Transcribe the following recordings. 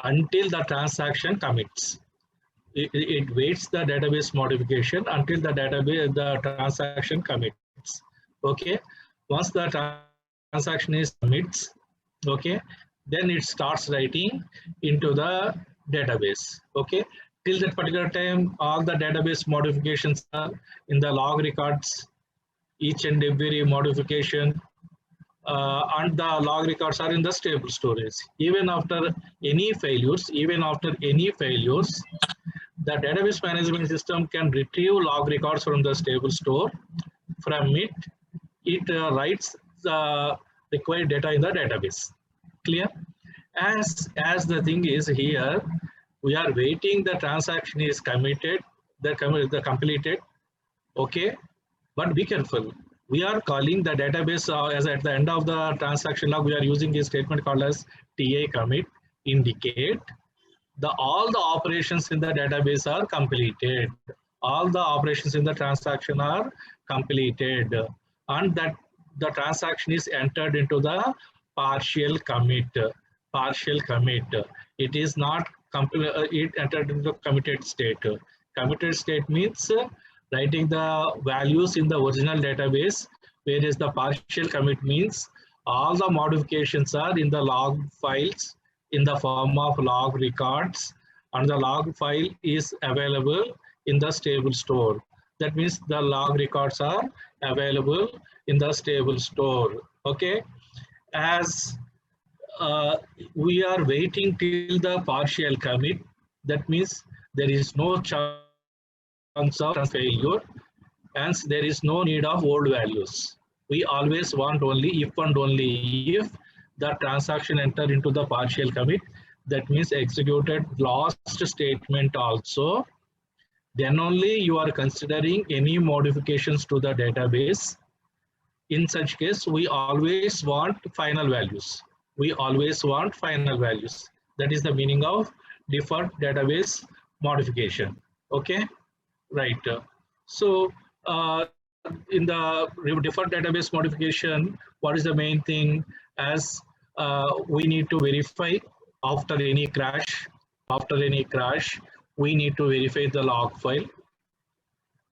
until the transaction commits. It waits the database modification until the transaction commits. Okay, once the transaction is commits, okay, then it starts writing into the database. Okay, till that particular time, all the database modifications are in the log records, each and every modification, and the log records are in the stable storage. Even after any failures, the database management system can retrieve log records from the stable store. From it writes the required data in the database. Clear? As the thing is here, we are waiting the transaction is committed, the completed. Okay, but be careful. We are calling the database as at the end of the transaction log. We are using a statement called as TA commit, indicate all the operations in the database are completed. All the operations in the transaction are completed, and that the transaction is entered into the partial commit. Partial commit. It is not it entered into committed state. Committed state means writing the values in the original database, whereas the partial commit means all the modifications are in the log files in the form of log records, and the log file is available in the stable store. That means the log records are available in the stable store. Okay, as we are waiting till the partial commit, that means there is no chance of failure, hence there is no need of old values. We always want only if and only if the transaction enter into the partial commit, that means executed last statement also, then only you are considering any modifications to the database. In such case, we always want final values. We always want final values. That is the meaning of deferred database modification. Okay, right. So in the deferred database modification, what is the main thing? As we need to verify after any crash, we need to verify the log file.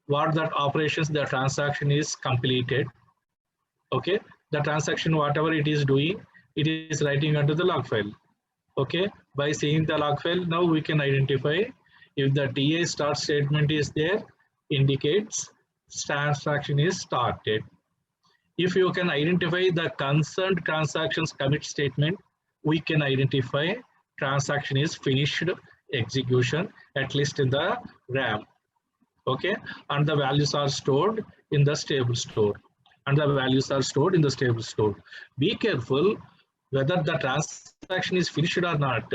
What that operations the transaction is completed. Okay, the transaction whatever it is doing, it is writing onto the log file. Okay, by seeing the log file, now we can identify if the TA start statement is there, indicates transaction is started. If you can identify the concerned transactions commit statement, we can identify transaction is finished execution, at least in the RAM. Okay, and the values are stored in the stable store. Be careful whether the transaction is finished or not.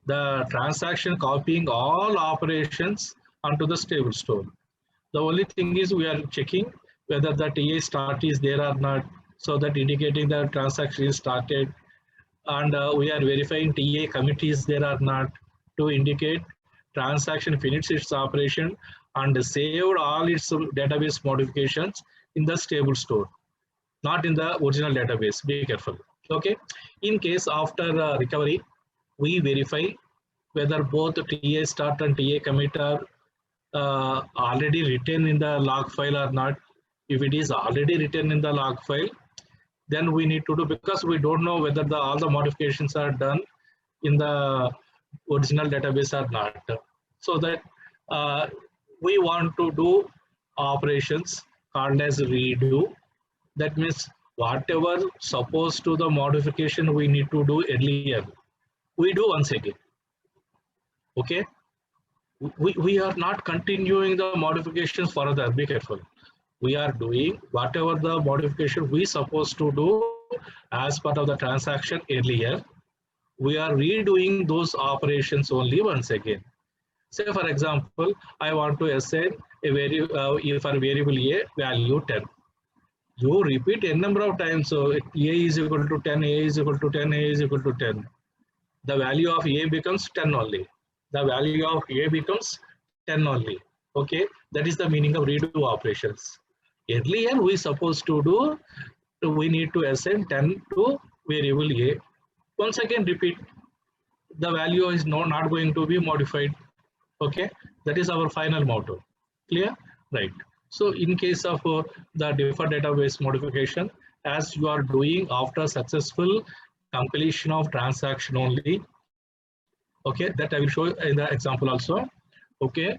The transaction copying all operations onto the stable store. The only thing is we are checking whether the TA start is there or not, so that indicating the transaction is started, and we are verifying TA commit is there or not to indicate transaction finished its operation and saved all its database modifications in the stable store, not in the original database. Be careful. Okay, in case after recovery, we verify whether both TA start and TA commit are already written in the log file or not. If it is already written in the log file, then we need to do, because we don't know whether all the modifications are done in the original database or not. So that we want to do operations called as redo. That means whatever supposed to the modification we need to do earlier, we do once again. Okay, we are not continuing the modifications further. Be careful. We are doing whatever the modification we supposed to do as part of the transaction earlier. We are redoing those operations only once again. Say for example, I want to assign a for variable A value 10. You repeat n number of times. So A is equal to 10, A is equal to 10, A is equal to 10. The value of A becomes 10 only. The value of A becomes 10 only. Okay, that is the meaning of redo operations. Earlier we supposed to do, we need to assign 10 to variable A. Once again repeat. the value is not going to be modified. Okay, that is our final motto. Clear? Right. So in case of the deferred database modification, as you are doing after successful completion of transaction only, okay, that I will show in the example also. Okay,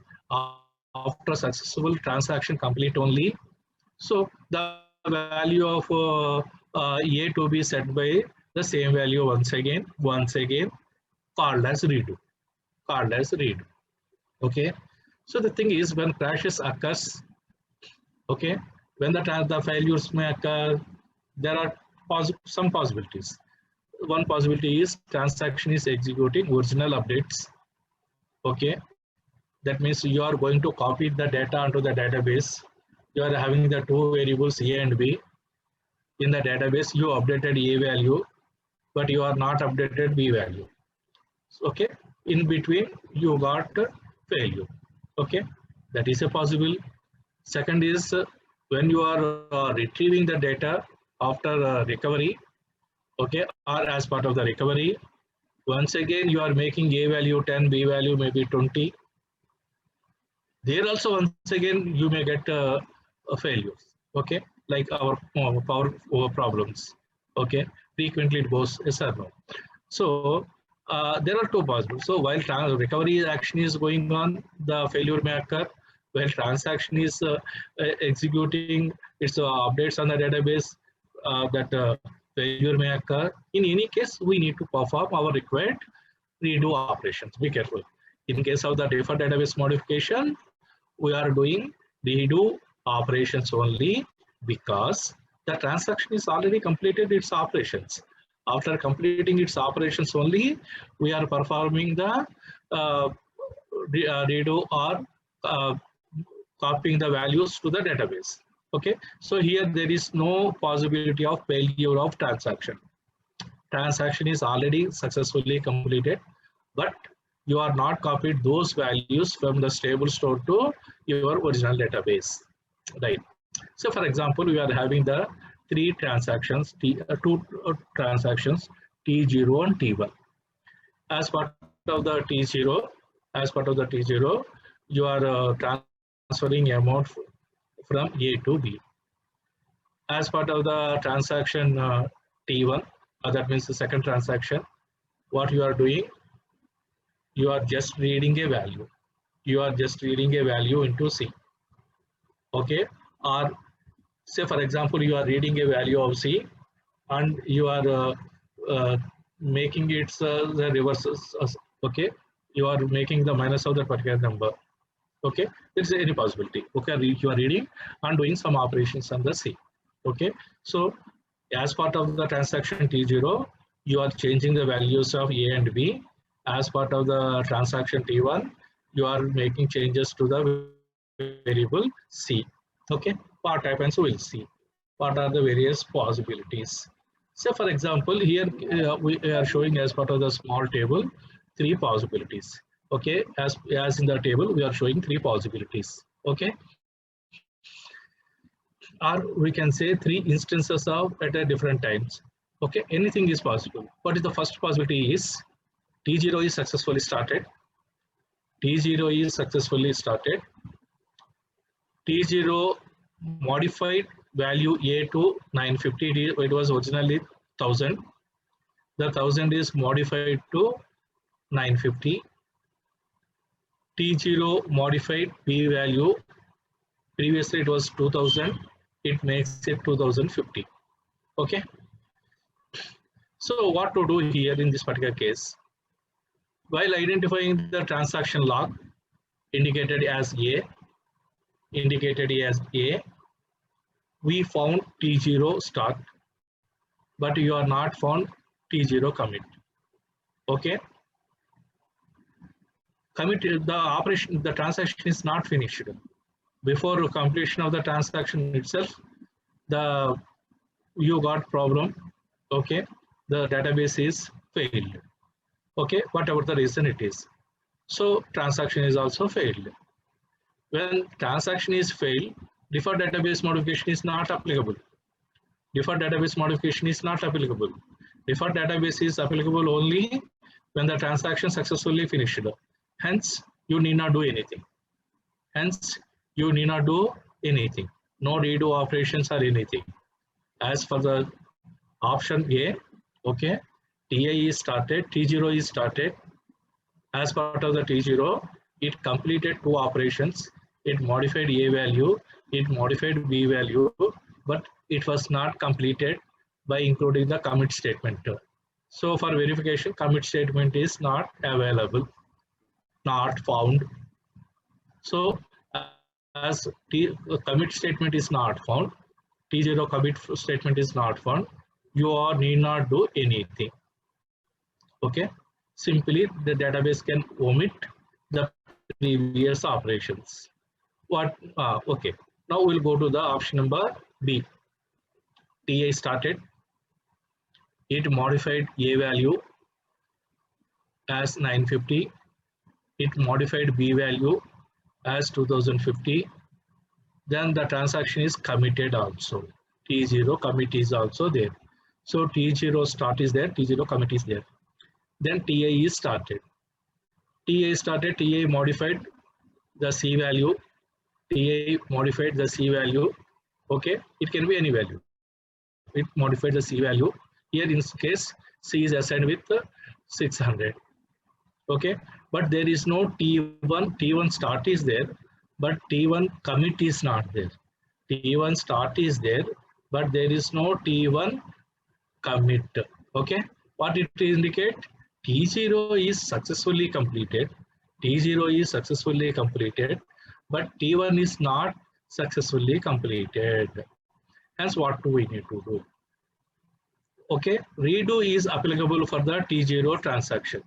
after successful transaction complete only, so the value of A to be set by the same value once again, called as redo, okay. So the thing is, when crashes occurs, okay, when the failures may occur, there are some possibilities. One possibility is transaction is executing original updates, okay. That means you are going to copy the data onto the database. You are having the two variables A and B. In the database, you updated A value, but you are not updated B value. Okay, in between you got failure. Okay, that is a possible. Second is when you are retrieving the data after recovery, okay, or as part of the recovery, once again you are making A value 10, B value maybe 20. There also once again you may get failures. Okay, like our power over problems. Okay, frequently it goes yes or no. So there are two possible. So while recovery action is going on, the failure may occur. While transaction is executing its updates on the database, that failure may occur. In any case, we need to perform our required redo operations. Be careful. In case of the deferred database modification, we are doing redo operations only because the transaction is already completed its operations. After completing its operations only, we are performing the redo or copying the values to the database. Okay, so here there is no possibility of failure of transaction. Transaction is already successfully completed, but you are not copied those values from the stable store to your original database, right? So for example, we are having the two transactions, T0 and T1. As part of the T0, you are transferring amount from A to B. As part of the transaction T1, that means the second transaction, what you are doing, you are just reading a value. You are just reading a value into C. Okay, or say for example, you are reading a value of C and you are making it the reverse. Okay, you are making the minus of that particular number. Okay, there is any possibility. Okay, you are reading and doing some operations on the C. Okay, so as part of the transaction T0, you are changing the values of A and B. As part of the transaction T1, you are making changes to the variable C. Okay, what happens we'll see. What are the various possibilities? So for example, here we are showing as part of the small table, 3 possibilities. Okay, as in the table, we are showing 3 possibilities. Okay, or we can say 3 instances of at a different times. Okay, anything is possible. What is the first possibility is T0 is successfully started. T0 is successfully started. T0 modified value A to 950. It was originally 1000. The 1000 is modified to 950. T0 modified B value. Previously it was 2000. It makes it 2050. Okay. So what to do here in this particular case? While identifying the transaction log indicated as A, we found T0 start, but you are not found T0 commit. Okay. Commit, the operation, the transaction is not finished. Before completion of the transaction itself, you got problem. Okay, the database is failed. Okay, whatever the reason it is. So transaction is also failed. When transaction is failed, deferred database modification is not applicable. Deferred database modification is not applicable. Deferred database is applicable only when the transaction successfully finished. Hence, you need not do anything. Hence, you need not do anything. No redo operations or anything. As for the option A, okay, TI is started, T0 is started. As part of the T0, it completed two operations. It modified A value, it modified B value, but it was not completed by including the commit statement. So for verification, commit statement is not available, not found. So as commit statement is not found, T0 commit statement is not found, you need not do anything. Okay, simply the database can omit the previous operations. Okay, now we'll go to the option number B. TI started, it modified A value as 950, it modified B value as 2050, then the transaction is committed also. T0 commit is also there. So T0 start is there, T0 commit is there. Then TI is started. TI started, TI modified the C value, TI modified the C value. Okay, it can be any value. It modified the C value. Here in this case, C is assigned with 600. Okay, but there is no T1 start is there, but T1 commit is not there. T1 start is there, but there is no T1 commit. Okay, what it indicate? T0 is successfully completed. T0 is successfully completed, but T1 is not successfully completed. Hence, what do we need to do? Okay, redo is applicable for the T0 transaction.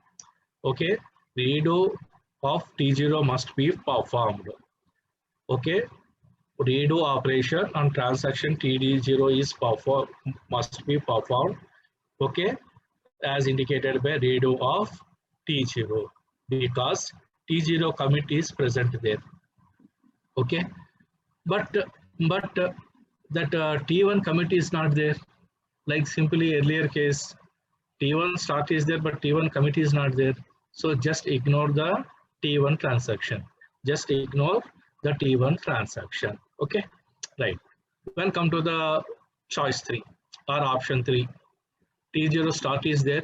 Okay, redo of T0 must be performed. Okay, redo operation on transaction TD0 is must be performed. Okay, as indicated by redo of T0 because T0 commit is present there. Okay, but that T1 commit is not there. Like simply earlier case, T1 start is there, but T1 commit is not there. So just ignore the T1 transaction. Just ignore the T1 transaction. Okay, right. When come to the choice 3 or option 3, T0 start is there,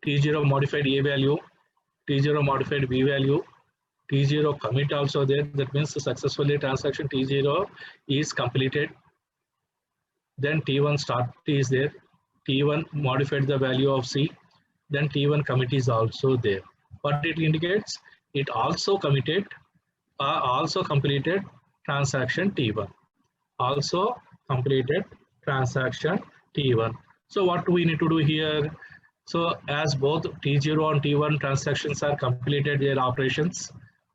T0 modified A value, T0 modified B value, T0 commit also there. That means successfully transaction T0 is completed. Then T1 start is there, T1 modified the value of C, then T1 commit is also there. What it indicates? It also committed, also completed transaction T1. Also completed transaction T1. So what do we need to do here? So as both T0 and T1 transactions are completed their operations,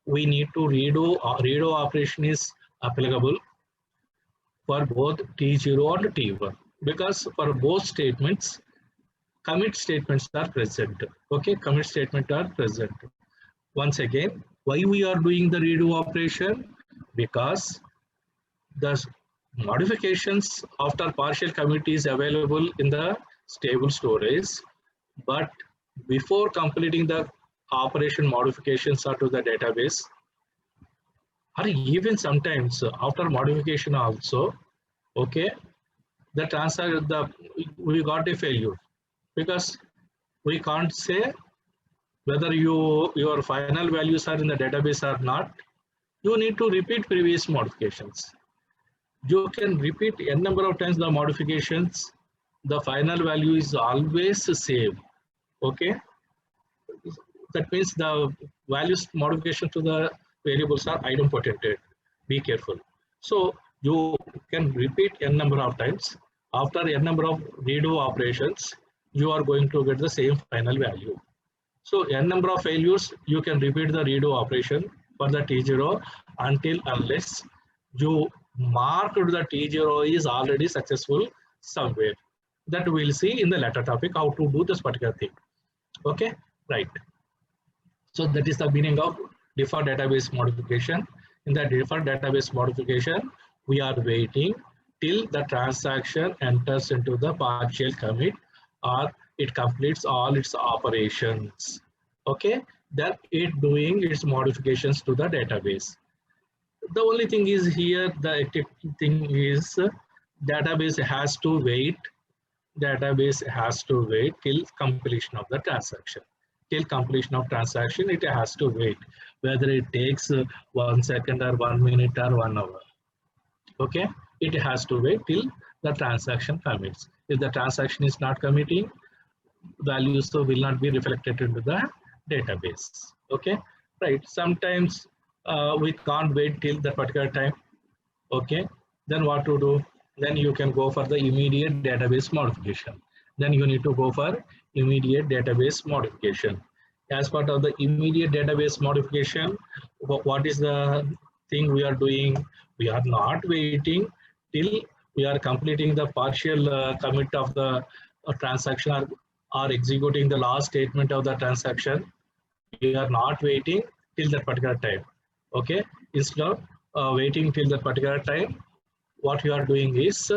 we need to redo operation is applicable for both T0 and T1 because for both statements, commit statements are present. Okay, commit statements are present. Once again, why we are doing the redo operation? Because the modifications after partial commit is available in the stable storage, but before completing the operation modifications are to the database, or even sometimes after modification also, okay, we got a failure because we can't say whether your final values are in the database or not. You need to repeat previous modifications. You can repeat n number of times the modifications. The final value is always saved. Okay, that means the values modification to the variables are idempotented. Be careful. So you can repeat n number of times. After n number of redo operations, you are going to get the same final value. So n number of failures, you can repeat the redo operation for the T0 until unless you marked the T0 is already successful somewhere. That we'll see in the later topic how to do this particular thing. Okay, right. So that is the meaning of deferred database modification. In the deferred database modification, we are waiting till the transaction enters into the partial commit or it completes all its operations. Okay, then it doing its modifications to the database. The only thing is here, the thing is database has to wait. Database has to wait till completion of the transaction. Till completion of transaction, it has to wait, whether it takes 1 second or 1 minute or 1 hour. Okay, it has to wait till the transaction commits. If the transaction is not committing, values so will not be reflected into the database. Okay, right. Sometimes we can't wait till that particular time. Okay, then what to do? Then you can go for the immediate database modification. Then you need to go for immediate database modification. As part of the immediate database modification, what is the thing we are doing? We are not waiting till we are completing the partial commit of the transaction, or executing the last statement of the transaction. We are not waiting till that particular time. Okay, instead of waiting till that particular time, what you are doing is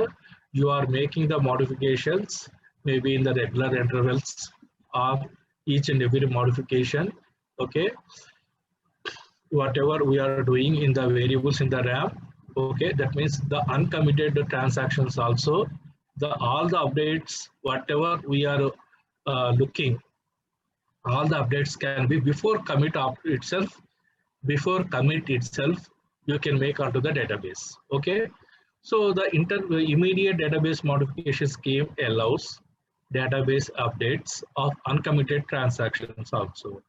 you are making the modifications maybe in the regular intervals of each and every modification. Okay, whatever we are doing in the variables in the RAM. Okay, that means the uncommitted transactions also, the all the updates whatever we are looking, all the updates can be before commit of itself. Before commit itself, you can make onto the database. Okay, so the immediate database modification scheme allows database updates of uncommitted transactions also.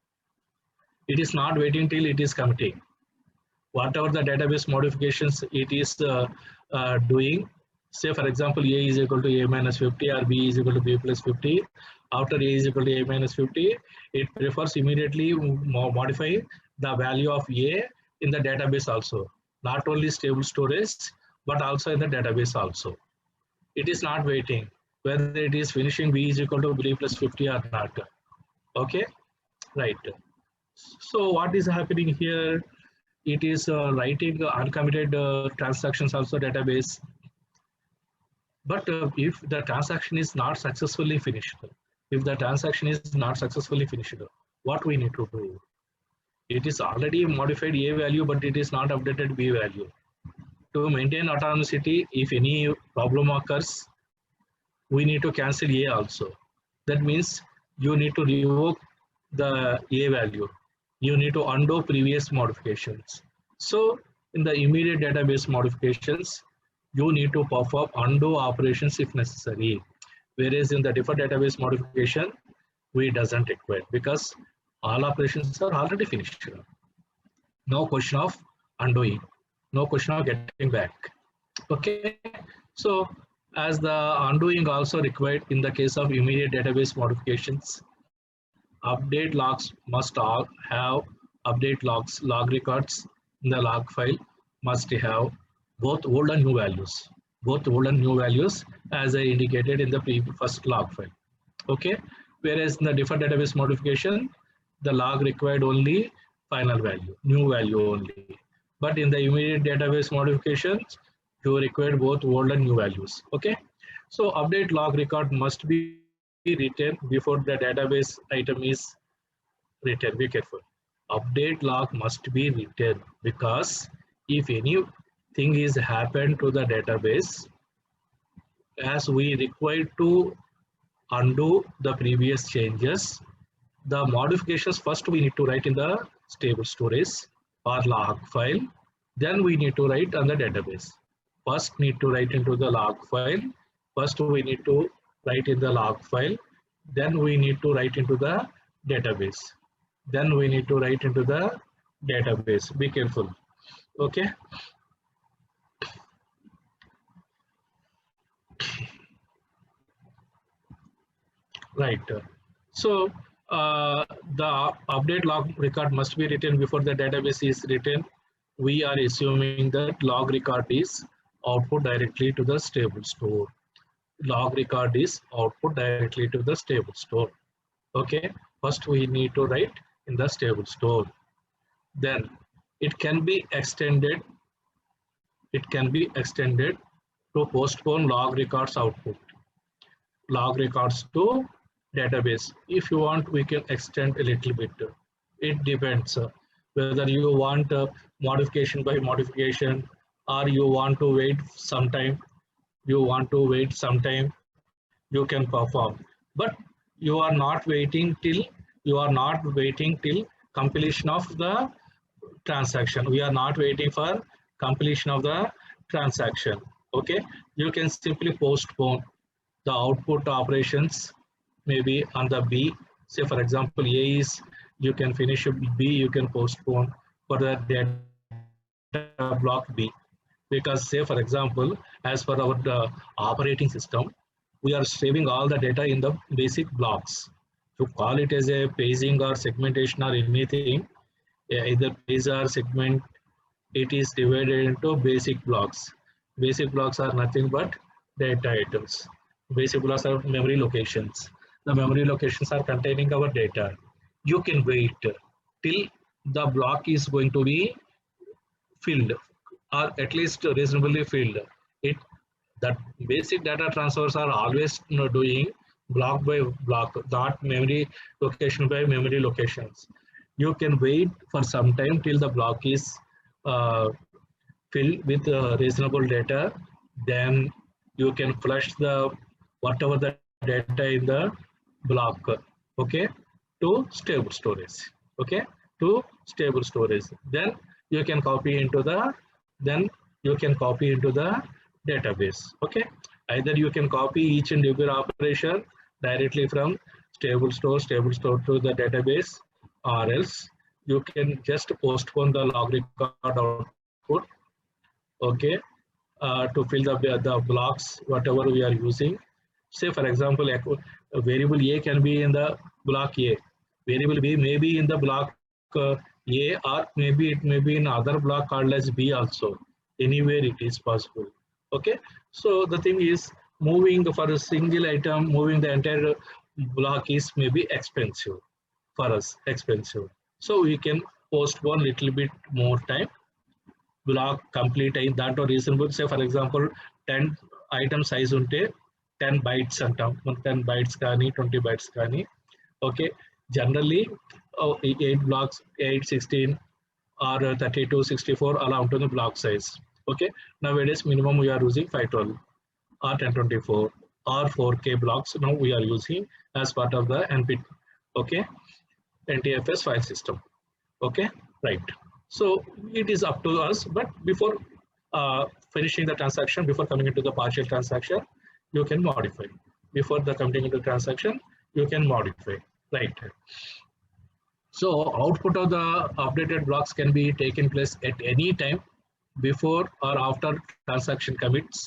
It is not waiting till it is committing. Whatever the database modifications it is doing, say for example, A is equal to A minus 50 or B is equal to B plus 50. After A is equal to A minus 50, it prefers immediately modify the value of A in the database also. Not only stable storage, but also in the database also. It is not waiting whether it is finishing B is equal to B plus 50 or not. Okay, right. So what is happening here? It is writing uncommitted transactions also database. But if the transaction is not successfully finished, if the transaction is not successfully finished, what we need to do? It is already modified A value, but it is not updated B value. To maintain autonomicity, if any problem occurs, we need to cancel A also. That means you need to revoke the A value. You need to undo previous modifications. So in the immediate database modifications, you need to perform undo operations if necessary. Whereas in the deferred database modification, we doesn't require because all operations are already finished. No question of undoing, no question of getting back. Okay, so as the undoing also required in the case of immediate database modifications, update logs must all have update logs, log records in the log file must have both old and new values, both old and new values as I indicated in the first log file. Okay, whereas in the deferred database modification, the log required only final value, new value only. But in the immediate database modifications, you require both old and new values. Okay, so update log record must be written before the database item is written. Be careful. Update log must be written because if anything is happened to the database, as we require to undo the previous changes, the modifications first we need to write in the stable storage or log file, then we need to write on the database. First need to write into the log file, first we need to write in the log file, then we need to write into the database, then we need to write into the database. Be careful. Okay, right. So the update log record must be written before the database is written. We are assuming that log record is output directly to the stable store. Log record is output directly to the stable store. Okay, first we need to write in the stable store. Then it can be extended. It can be extended to postpone log records output. Log records to database. If you want, we can extend a little bit. It depends whether you want modification by modification, or you want to wait some time. You want to wait some time, you can perform. But you are not waiting till completion of the transaction. We are not waiting for completion of the transaction. Okay, you can simply postpone the output operations maybe on the B. Say for example, A is you can finish B, you can postpone for the data block B. Because say for example, as per our operating system, we are saving all the data in the basic blocks. To call it as a paging or segmentation or anything, either page or segment, it is divided into basic blocks. Basic blocks are nothing but data items. Basic blocks are memory locations. The memory locations are containing our data. You can wait till the block is going to be filled, or at least reasonably filled. It that basic data transfers are always doing block by block, not memory location by memory locations. You can wait for some time till the block is uh, filled with reasonable data. Then you can flush the whatever the data in the block, okay, to stable storage, okay, to stable storage. Then you can copy into the database. Okay, either you can copy each and every operation directly from stable store to the database, or else you can just postpone the log record output. Okay, to fill the blocks whatever we are using. Say for example, a variable A can be in the block A, variable B may be in the block A, or maybe it may be in other block called as B also. Anywhere it is possible. Okay, so the thing is, moving for a single item, moving the entire block is maybe expensive for us, expensive. So we can postpone little bit more time, block complete అయిన దాంట్లో reasonable. Say for example 10 item size ఉంటే 10 bytes అంటాం, 10 bytes కానీ 20 bytes కానీ. Okay, generally 8 blocks, 8, 16 are 32, 64 అలా ఉంటుంది block size. Okay, nowadays minimum we are using 512 or 1024 or 4K blocks now we are using as part of the NPT, okay, NTFS file system. Okay, right. So it is up to us, but before finishing the transaction, before coming into the partial transaction, you can modify. Before the coming into the transaction, you can modify, right? So output of the updated blocks can be taken place at any time before or after transaction commits.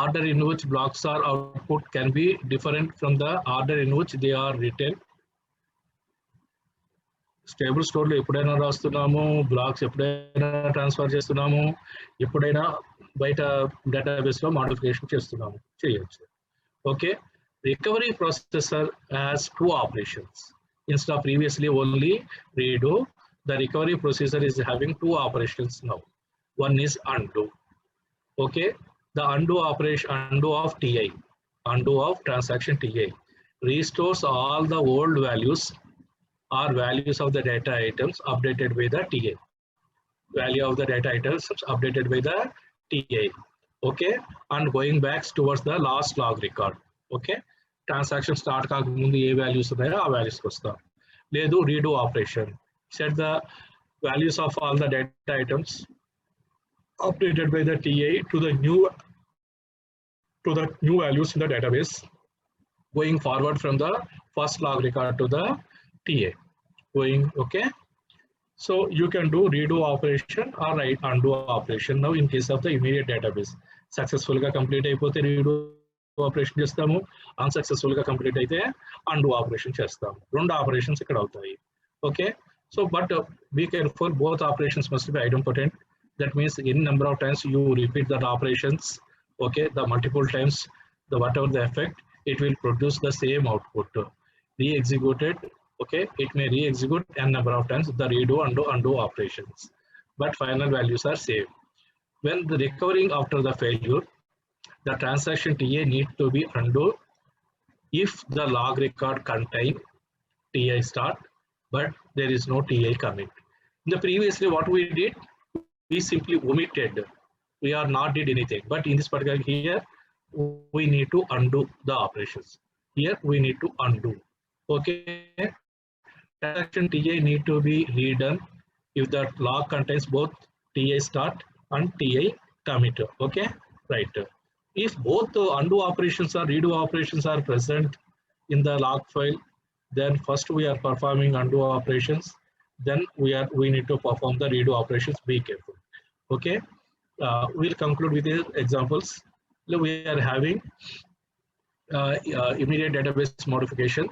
Order in which blocks are output can be different from the order in which they are written. Stable స్టోర్లో ఎప్పుడైనా రాస్తున్నాము, blocks ఎప్పుడైనా transfer చేస్తున్నాము, ఎప్పుడైనా బయట డేటాబేస్లో modification చేస్తున్నాము, చేయొచ్చు. Okay, recovery processor has 2 operations. Instead of previously only redo, the recovery processor is having 2 operations now. One is undo. Okay, the undo operation, undo of TI, undo of transaction TI, restores all the old values or values of the data items updated by the TI. Value of the data items updated by the TI. Okay, and going back towards the last log record. Okay, transaction start కాకముందు ఏ values ఉన్నాయో ఆ values కి వస్తాం. లేదు redo operation, set the values of all the data items updated by the TI to the new values in the database, going forward from the first log record to the TA. Going, okay, so you can do redo operation or undo operation. Now in case of the immediate database, successful ga complete అయిపోతే redo operation చేస్తాము, unsuccessful ga complete అయితే undo operation చేస్తాము. రెండు operations ఇక్కడ అవుతాయి. Okay, so but be careful, both operations must be idempotent. That means in number of times you repeat that operations, okay, the multiple times, the whatever the effect, it will produce the same output. Re-executed, okay, it may re-execute n number of times the redo undo operations, but final values are same. When the recovering after the failure, the transaction TA need to be undo if the log record contain TI start, but there is no TI commit. In the previously, what we did, we simply omitted. We are not did anything, but in this particular here, we need to undo the operations. Here we need to undo. Okay, transaction TI need to be redone if the log contains both TI start and TI commit. Okay, right. If both undo operations or redo operations are present in the log file, then first we are performing undo operations. Then we need to perform the redo operations. Be careful. Okay, we'll conclude with the examples. We are having immediate database modification.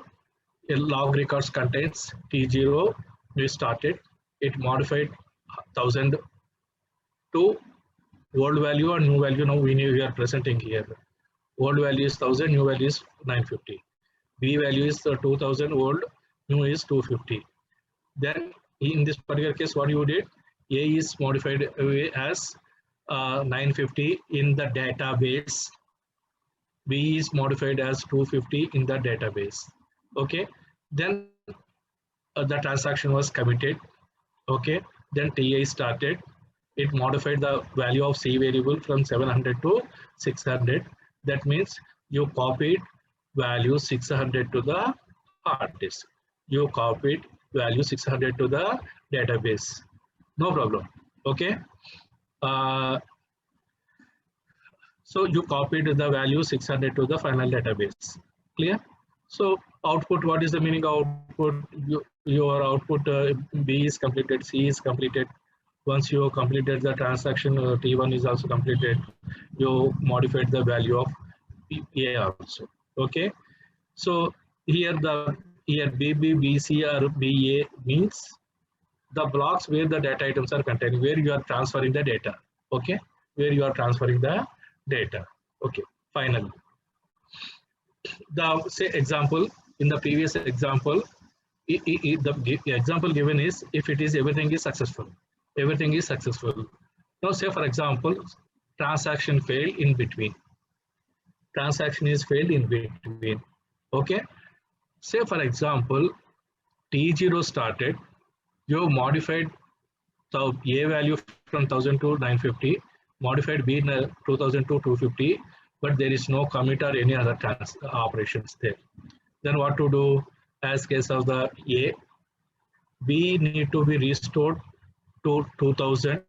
A log records contains T0 we started. It modified 1000 to old value and new value. Now we are presenting here. Old value is 1000, new value is 950. B value is 2000, old, new is 250. Then in this particular case, what you did, A is modified as 950 in the database. B is modified as 250 in the database. Okay, then the transaction was committed. Okay, then TI started. It modified the value of C variable from 700 to 600. That means you copied value 600 to the hard disk. You copied value 600 to the database. No problem. Okay. So you copied the value 600 to the final database. Clear? So output, what is the meaning of output? Your output B is completed, C is completed. Once you completed the transaction, T1 is also completed. You modified the value of A also. Okay. So here BB, BC or BA means the blocks where the data items are contained, where you are transferring the data. Okay. Where you are transferring the data. Okay. Finally, the say example in the previous example, the example given is if it is everything is successful. Everything is successful. Now say for example, transaction failed in between. Transaction is failed in between. Okay. Say for example, T0 started, you modified the A value from 1000 to 950, modified B 2000 to 250, but there is no commit or any other operations there. Then what to do? As case of the A, B need to be restored to 2000.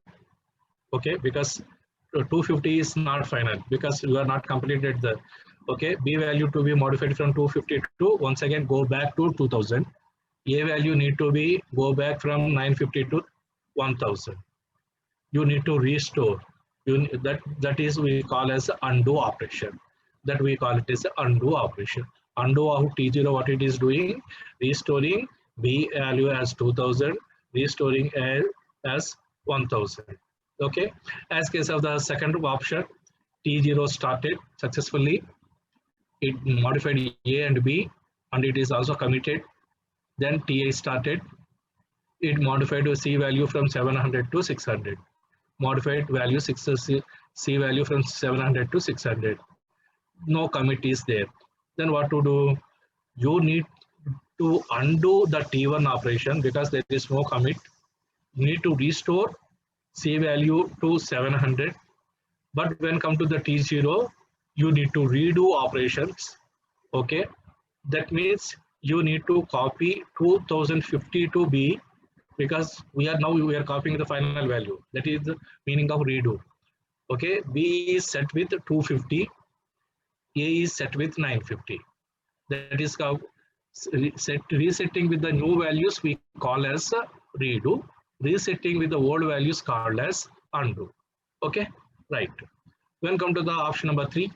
Okay, because 250 is not final because you are not completed the. Okay, B value to be modified from 250 to once again go back to 2000. A value need to be go back from 950 to 1000. You need to restore. That is we call as undo operation. That we call it as undo operation. Undo of T0, what it is doing, restoring B value as 2000, restoring A as 1000. Okay. As case of the second option, T0 started successfully. It modified A and B, and it is also committed. Then TI started. It modified to C value from 700 to 600. Modified value C value from 700 to 600. No commit is there. Then what to do? You need to undo the T1 operation because there is no commit. You need to restore C value to 700. But when come to the T0, you need to redo operations. Okay. That means you need to copy 2050 to B because we are copying the final value. That is the meaning of redo. Okay, B is set with 250, A is set with 950. That is how resetting with the new values we call as redo. Resetting with the old values called as undo. Okay, right. When come to the option number 3,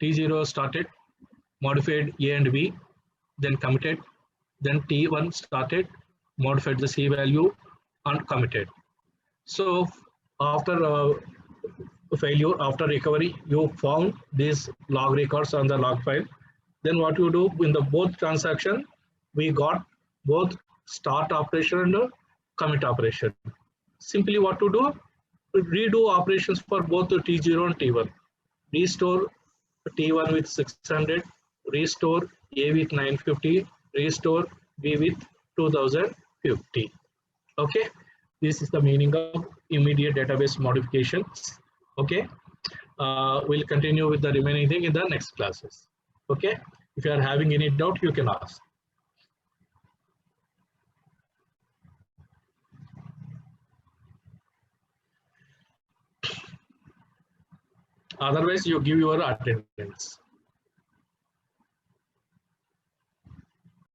T0 started, modified A and B, then committed, then T1 started, modified the C value and committed. So after failure, after recovery, you found these log records on the log file. Then what you do in the both transaction, we got both start operation and commit operation. Simply what to do? Redo operations for both the T0 and T1. Restore T1 with 600, restore A with 950, restore B with 2050. Okay, this is the meaning of immediate database modifications. Okay, we'll continue with the remaining thing in the next classes. Okay, if you are having any doubt, you can ask. Otherwise, you give your attendance.